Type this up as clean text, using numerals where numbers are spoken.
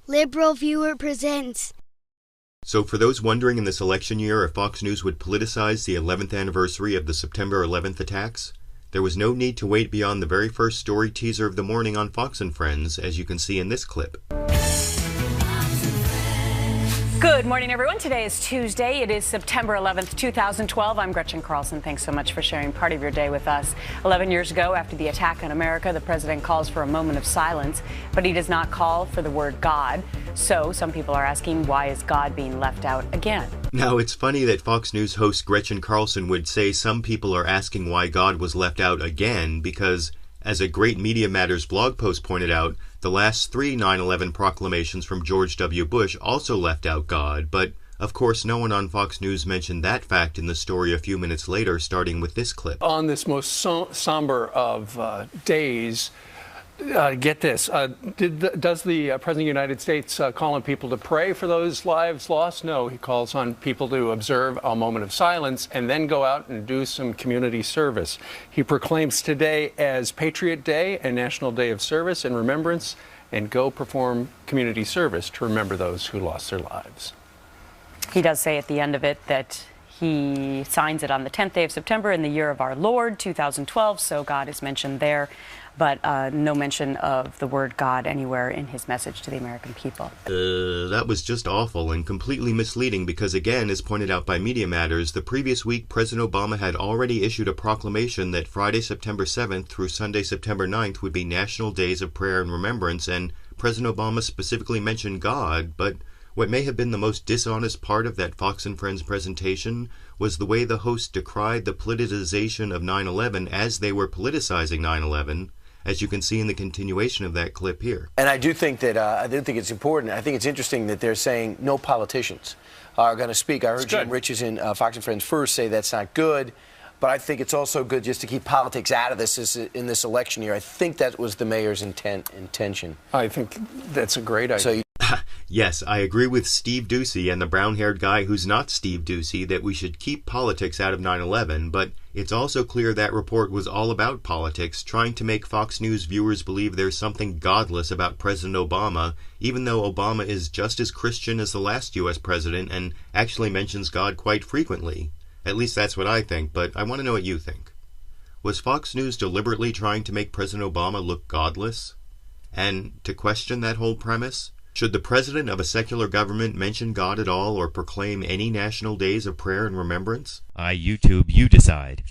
Liberal Viewer presents. So for those wondering in this election year if Fox News would politicize the 11th anniversary of the September 11th attacks, there was no need to wait beyond the very first story teaser of the morning on Fox and Friends, as you can see in this clip. Good morning, everyone. Today is Tuesday. It is September 11th, 2012. I'm Gretchen Carlson. Thanks so much for sharing part of your day with us. 11 years ago, after the attack on America, the president calls for a moment of silence, but he does not call for the word God. So some people are asking, why is God being left out again? Now, it's funny that Fox News host Gretchen Carlson would say some people are asking why God was left out again, because, as a Great Media Matters blog post pointed out, the last three 9/11 proclamations from George W. Bush also left out God, but of course no one on Fox News mentioned that fact in the story a few minutes later, starting with this clip. On this most somber of days, get this, does the President of the United States call on people to pray for those lives lost? No, he calls on people to observe a moment of silence and then go out and do some community service. He proclaims today as Patriot Day and National Day of Service and Remembrance, and go perform community service to remember those who lost their lives. He does say at the end of it that he signs it on the 10th day of September in the year of our Lord, 2012, so God is mentioned there, but no mention of the word God anywhere in his message to the American people. That was just awful and completely misleading because, again, as pointed out by Media Matters, the previous week President Obama had already issued a proclamation that Friday, September 7th through Sunday, September 9th would be National Days of Prayer and Remembrance, and President Obama specifically mentioned God, but what may have been the most dishonest part of that Fox and Friends presentation was the way the host decried the politicization of 9/11 as they were politicizing 9/11, as you can see in the continuation of that clip here. And I do think that it's important. I think it's interesting that they're saying no politicians are going to speak. I heard Jim Riches in Fox and Friends first say that's not good, but I think it's also good just to keep politics out of this in this election year. I think that was the mayor's intention. I think that's a great idea. Yes, I agree with Steve Doocy and the brown-haired guy who's not Steve Doocy that we should keep politics out of 9/11, but it's also clear that report was all about politics, trying to make Fox News viewers believe there's something godless about President Obama, even though Obama is just as Christian as the last U.S. president and actually mentions God quite frequently. At least that's what I think, but I want to know what you think. Was Fox News deliberately trying to make President Obama look godless? And to question that whole premise, should the president of a secular government mention God at all or proclaim any national days of prayer and remembrance? YouTube, you decide.